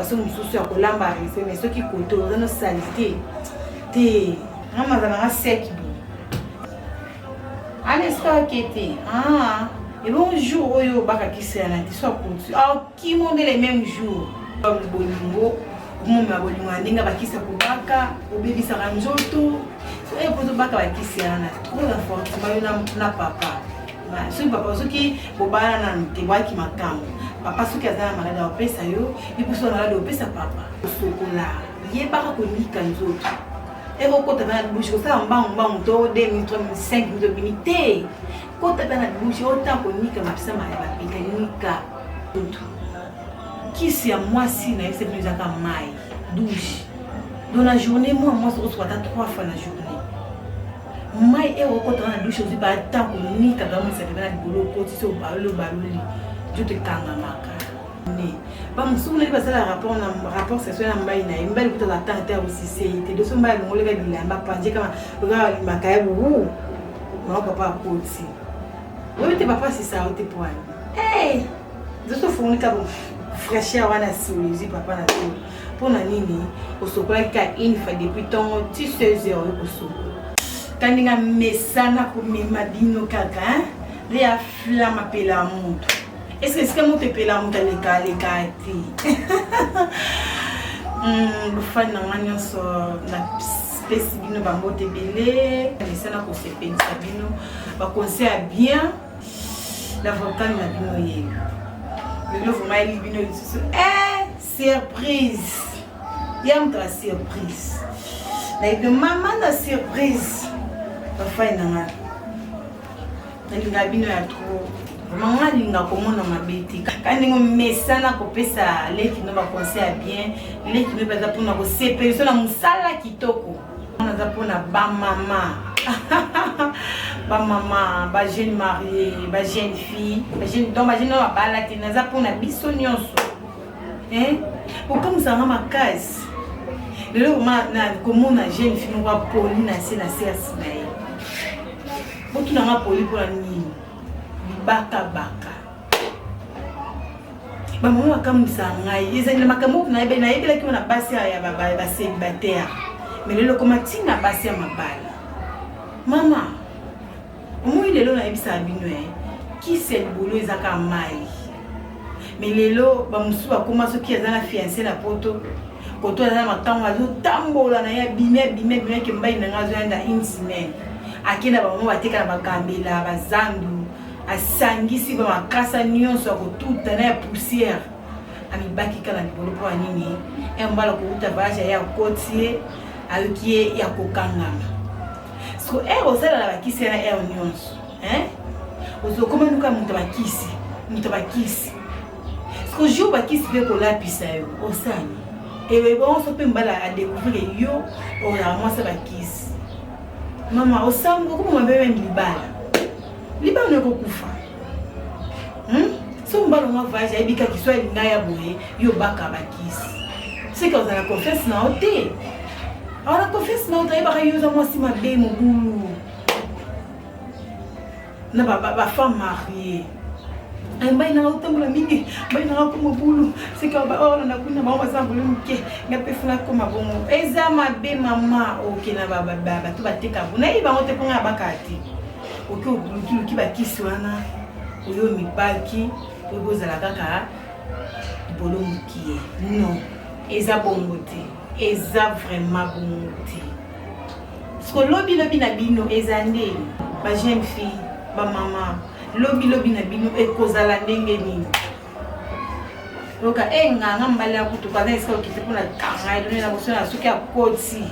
façon mususu ya kolamba rese mais soki koto ozana salité te ngamazana sec bo aneska kete et bon jour oyo baka kisana ti so kotu qui monde les mêmes jours bolingo moma bolingo ndinga bakisa kubaka obebisa nzoto so e poto baka bakisana trop la force ba na papa so papa soki bobana na ntebaki makambo papa soki azana malade opesa yo ipuso malade opesa papa sokola yebaka konika nzoto e kokota na bouche osala mbangombango to 2 minutes 3 minutes 5 minutes te kota na bouche ota konika mapesa malade bapika nika qui c'est à moi si na c'est plus à mai douche dans la journée moi je reçois 3 fois la journée mai et au côté na douche aussi pas tant que ni ka dans cette na bolo côté so baloli je te kanga maka ni ba musule ba sala rapport sexuel na mai na mbali kuta la tante aussi c'est de so mbali ngole ga bilamba panje kama ga maka bu non papa côté oui te papa c'est ça te point je te fourni ka fraîcheur wana solusi papa na to pona nini osokola ka une fois depuis ton 16 heures koso kaninga mesana ko mema bino kaka le ya flamme pela mutu est-ce que c'est moto pela mutu le ti le fan na nganya so na space bino ba moto belé mesana ko se pensa bino ba conseil bien la volcan na bino yeyo. Le vous m'avez dit surprise. Il y a une surprise. La maman la surprise. Enfin non. Elle n'a bien eu trop. Maman linga comment na mabeti. Quand ningo mesana ko pesa leki no ba conseil bien. Leki no ba za pona ko sepeso na musala kitoko. On a pona ba mama. Ba maman, ba jeune mariée, ba jeune fille, ba jeune donc ba jeune na bala tina za pona biso nyonso. Pourquoi nous avons ma case? Le na comment na jeune fille nous va poli na se na sersi na ye. Botu na ma poli pour la nini. Baka. Ba maman comme ça ngai, ezali makambo na ebe la ki na basi ya ba célibataire. Mais le comment na basi ya mabala. Maman, moi il est là na ebisa bino qui c'est le boulot ezaka mai. Mais lelo ba musu ba koma so ki ezana fiancé na poto. Koto ezana matango azo tambola na ya bime ke mbai na ngazo enda une semaine. Akina ba mama bateka na bagambela bazandu asangisi ba makasa nyonso ko tuta na ya poussière. Ami baki kala libolo po anini. Embala ko uta baja ya kotie ayokie ya kokangama. So osala la bakisi na nyonso ozo koma nuka mutabakisi so jo bakisi pe ko lapisa yo osani ewe bon so pe mbala a découvrir yo o la moi ça bakisi mama osango ko mama bebe libala ne ko kufa so mbala ma vaja ebika kiswahili ngaya boye yo baka bakisi c'est que on a confiance na ote. Alors la confiance na ote ba yo za moi si mabe mo bulu. Na ba femme mariée. Mbai na utamula mingi, mbai na ko mo bulu. C'est que ba ona na kuna ba sa bulu mke. Ngape funa ko mabongo. Eza mabe mama oke na baba to bateka buna iba ngote ponga bakati. Oke obulu ki ba kiswana. Oyo mibaki obozala kaka bolo mkie. Non. Eza bongote. Eza vraiment bongote. Parce que lobi na bino eza ndeni. Ba jeune fille, ba maman, lobi na bino ekozala ndenge nini. Loka nganga mbali ya kutuka na iska okite pona kanga ile na bosona suki ya koti.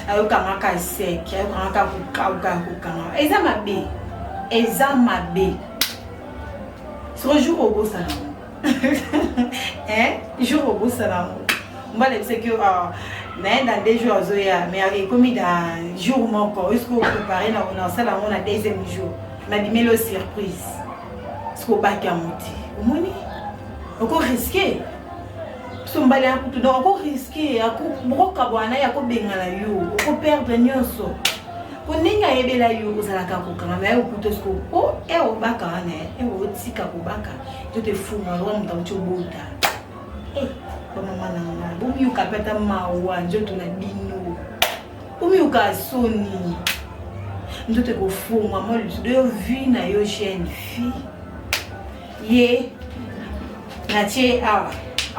Ayo kanga ka sek, ayo kanga ka kanga. Eza mabe. Ce jour au beau salon. Jour au beau salon. Moi je sais que dans 2 jours zoya mais comme dans jour encore est-ce qu'on préparer na sala on a deuxième jour na bimelo surprise ce qu'on pas kamuti omoni encore risqué sombali akutu donc encore risqué akubroka bwana ya ko bengala yo ko perdre nyonso ko ninga yebela yo kozala ka ko kanga na yo kuto ce ko o baka na o tika ko baka to te fuma lo mta uchobota Maman nanga bomi ukapata mawa njoto na bino bomi ukasoni njoto kofungwa moi de vie na yo jeune fille ye na tie awa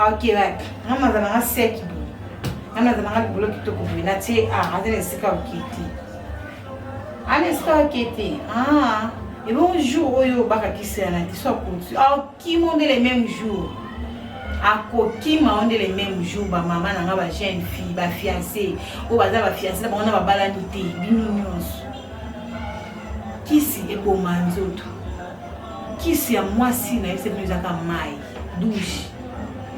ok right mama za na seki mama za na bolo kitoko na tie azele sika okiti allez sika okiti et bonjour oyo baka kisana ti so kontu qui monde les mêmes jours à Koki on est les mêmes jours ba maman na ba jeune fille ba fiancé ou baza ba fiancé ba on a ba balanité binonyonso kisi e bo manzoto kisi ya moi si na c'est plus aka mai douche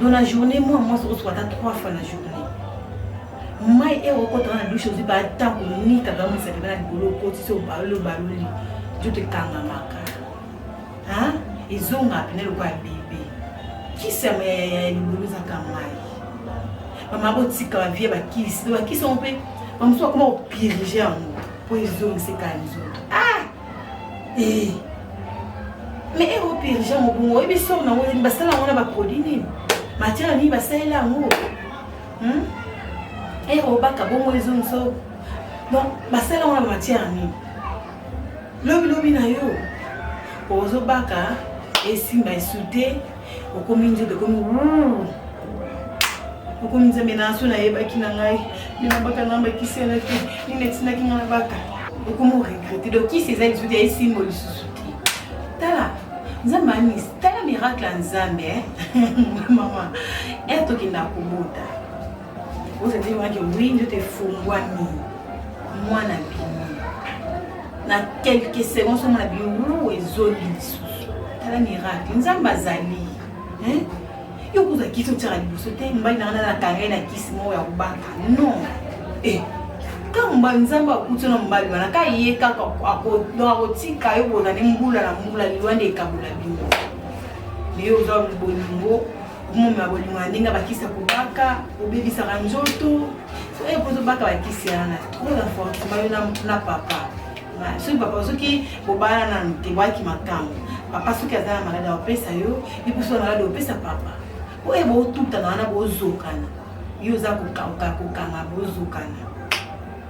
dans la journée moi se reçoit 3 fois la journée mai e okota na douche aussi ba ta ko ni ka ba mo se na bolo ko ti so ba lo baloli je te kanga maka hein izonga pinelo kwa bébé qui c'est mais nous akamai maman botika va vie ba kisi on peut on soit comment piriger en pour izonga c'est kanzo mais au piriger mon bon et bien ça on a ba sala on a ba produit ni matière ni ba sala ngo et au baka bon izonga so donc ba sala on a matière ni lobi na yo ozo baka esimba esute okominje de komi okominje menaso na yeba kinangai mina baka namba kisela ki ni netina kinga baka okomo regretter donc qui ces exudes esimbo lisusuti tala nzamani tala miracle nzambe maman eto kinda kubota vous avez dit que oui je te fungwa ni mwana bini na quelques secondes on a bien ezoli lisusu tala miracle nzamba zali hein yo kuza kiso tira liboso te mbai na kanga na kisimo ya kubaka non kamba nzamba kutuna mbali wana ka yeka akotika yo bona ni mbula na mbula liwande ekabula bino leo za bolingo mumma bolingo ndinga bakisa kubaka obebisa njoto so pozo baka bakisa na trop la force mbai na papa so papa soki bobana na ntebwaki makambo papa soki azala malade opesa yo ipuso malade opesa papa oye botuta na wana bozokana yo za kokanga bozokana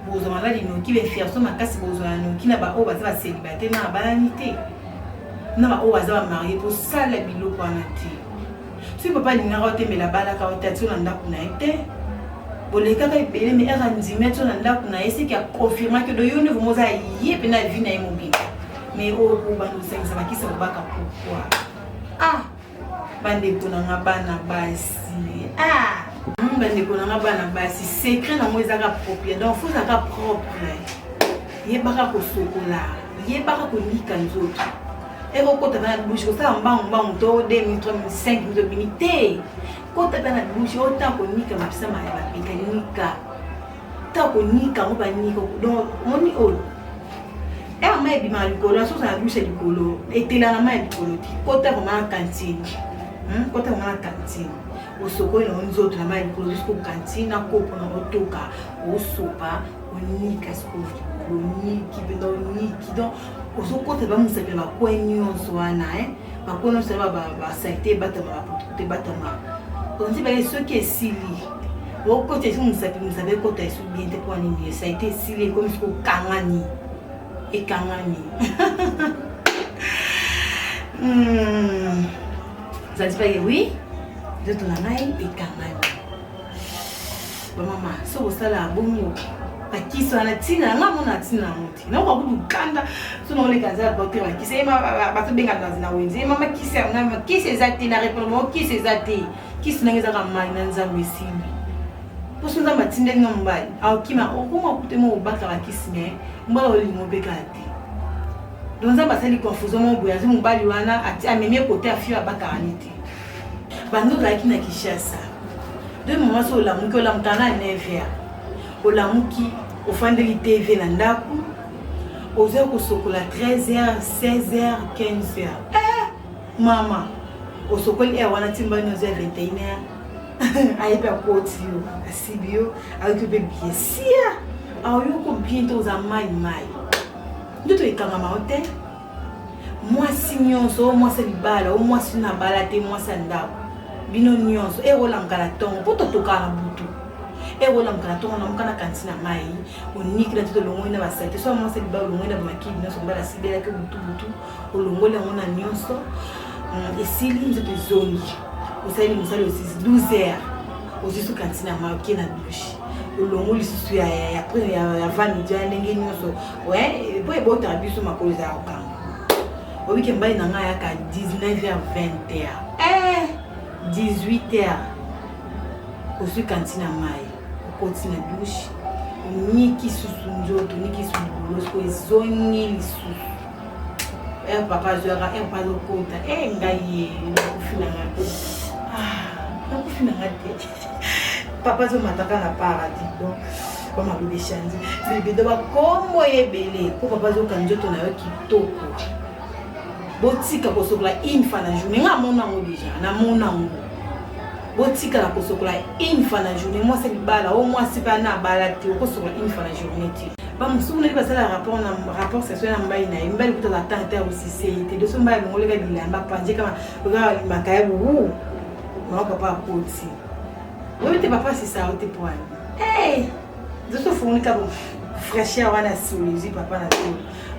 bozo malade noki be fierso makasi bozona noki na ba o baza ba célibataire na balanité na ba o baza ba marié pour sala biloko wana te si papa linga otemela bala ka otati na ndako na ete boleka ka ebele mais era ndimetso na ndako na ese ki a confirmer que do yo ne vomoza yé pe na vie na imobile mais o ko ba no senza bakisa baka pourquoi bande ko na bana basi bande ko na bana basi secret na mo ezaka propre donc faut zaka propre yé baka ko sokola yé baka ko nika nzoto e ko kota na bouche ko sa mbang to 2005 minutes kota na bouche ota ko nika mapisa ma ya bapika nika ta ko nika mo ba nika donc moni o mai bi ma likolo so sa bouche likolo etela na mai likolo ti kota ko ma cantine kota ko ma cantine o soko na nzoto na mai likolo jusqu'au cantine na kopo na otoka o sopa o nika sko o niki be do niki donc o soko te ba musape ba kwenyonso wana ba kwenyonso ba saite batama ba te batama on dit ben ce qui est sili au côté si musape kota esu bien te pour nini ça a été sili comme ce ko kangani et kangani ça dit pas oui je te la naï et kangani ba mama so sala bongo bakisi wana tina ngamo na tina muti na kwa kukanda sono le kaza docteur bakisi ba to benga na wenze mama kisi ngama kisi ezati na répondre kisi ezati kisi nangeza ka mali na nzambe simbi poso nzambe tinde ngambali au kima okuma kutemo obaka bakisi me mbala olingo bekati donc nzambe asali confusion mo boya zimu mbali wana ati amemie côté afio abaka aniti bando la kina kishasa de moment so la muki la mutana 9h olamuki ofandeli TV na ndako ozo ko sokola 13h 16h 15h mama osokoli wana timba no 21h aipa kotio asibio akupe biesia ayoko bientôt za mai ndoto ikanga maote moi signonso moi se libala o moi sina bala te moi sa ndako bino nyonso erola mkala tongo poto tokala butu erola mkala tongo na mkana kantina mai oniki na tito longo ina basaite so mo se ba longo ina ba makibi na so mbala sibela ke butu olongo le ngona nyonso esili nzoto zongi osali musali aussi 12 heures ozisu kantina mai ke na douche olongo lisusu ya après ya vani dia ndenge nyonso ouais bo ebota biso makolo za okanga obike mbai na nga ya ka 19h 20h 18h osu kantina mai okotina douche niki susu njoto niki susu ko ezongi lisusu papa zoara pas okota ngai nakufina ngate papa zo mataka na paradis donc comme on le change bébé de ba kombo ebele ko papa zo kanjoto na yo kitoko botika kosokola une fois na journée nga mona ngo déjà na mona ngo botika la kosokola une fois na journée moi c'est bala au moins c'est pas na bala te kosokola une fois na journée ti ba musuku ne pasala rapport sexuel na mbai na mbali kuta la tante aussi c'est de so mbai ngole ga bilamba panje kama ga makaya bu non papa koti oui te papa c'est ça te point de so foni ka fraîcheur wana soulizi papa na to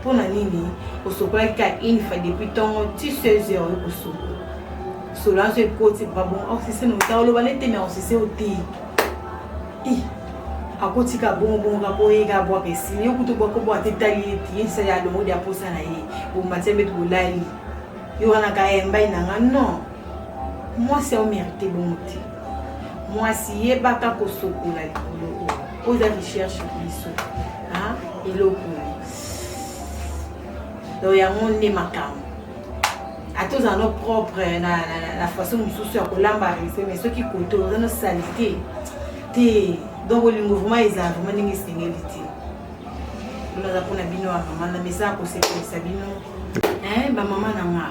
pour na nini osokola ka une fois depuis ton 16 heures ko so là je côté pas bon c'est nous ta lo balete mais on c'est au ti akoti ka bon ka boye ka boa ke si yo kuto ko boa te tali ti ça ya lo modi aposa na ye bo matembe to lali yo wana ka emba ina non moi c'est au mérité bon ti moi si ye baka ko sokola ko za recherche biso et le donc il y a mon nez macam à tous en nos propres la façon nous soucier que l'embarrasser mais ceux qui côté dans nos saleté donc le mouvement ils a vraiment une singularité nous avons na bino maman na message ko c'est sabino ba maman na nga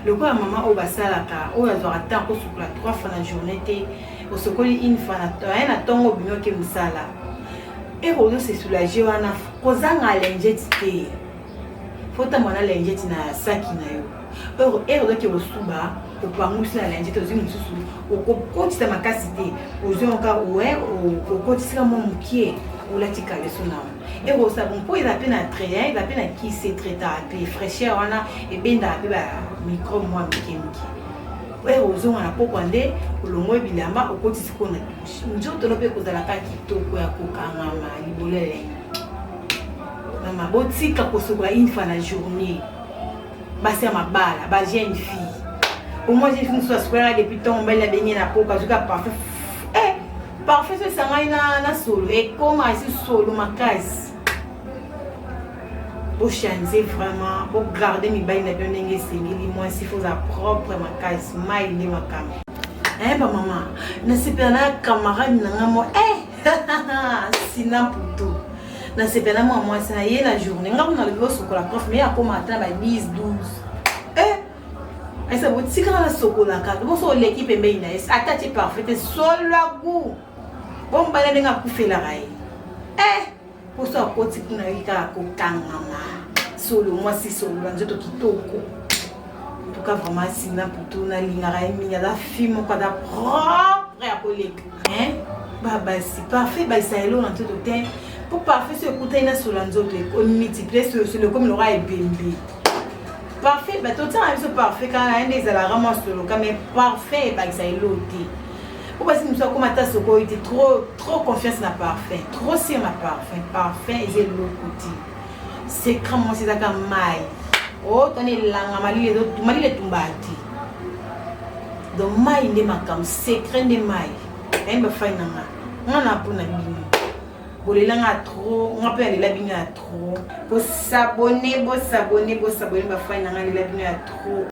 le quoi maman au basalaka au azora temps ko sukula 3 fois la journée té au sokoli une fois na tongo bino ke musala et on se soulager wana kozanga lengeti te fota mwana lengeti na saki na yo ero ke osuba opangusi na lengeti ozi mususu okokotisa makasi te ozi onka okotisa mo mukie olatika leso na ero sabon po ila pe na train ila pe na ki se traita pe fraîcheur wana e benda pe ba micro moi mukie ozo wana poko ande olongo bilamba okotisi ko na douche njoto lope kozala ka kitoko ya kokangama libolele mama botika kosokola une fois na journée basi ya mabala ba jeune fille au moins j'ai fini sur square depuis ton belle la baigner na poka zuka parfait parfait c'est ça na solo et comment c'est solo makasi pour changer vraiment pour garder mes bains na bien nenge sengeli moi s'il faut sa propre makasi mai ni makam ba maman na sepena camarade na ngamo sina puto na sepena moi ça y est la journée ngamo na le sokola prof mais à comment attendre ba 10 12 ça vous tika na sokola ka bo so l'équipe mbe ina atati parfait solo à goût bon ba lenga kufela rai pour ça côté kuna ika ko kangama solo moi si solo nzoto kitoko en tout cas vraiment sina puto na lingara eminya da film ko da propre ya collègue baba si parfait ba ça elo na tout temps pour parfait ce côté na solo nzoto ko multiplier sur le comme l'aura et bembe parfait ba tout temps ce parfait quand un des la ramasse solo mais parfait ba ça elo ti ou parce que nous sommes comme à ta soko était trop confiance na parfait trop sur ma parfait et le côté c'est comment c'est ça comme mai toni langa mali le tumbati donc mai ne makam secret de mai ba faina nga na pona bino bolelanga trop nga pe la bino trop pour s'abonner ba faina nga la bino trop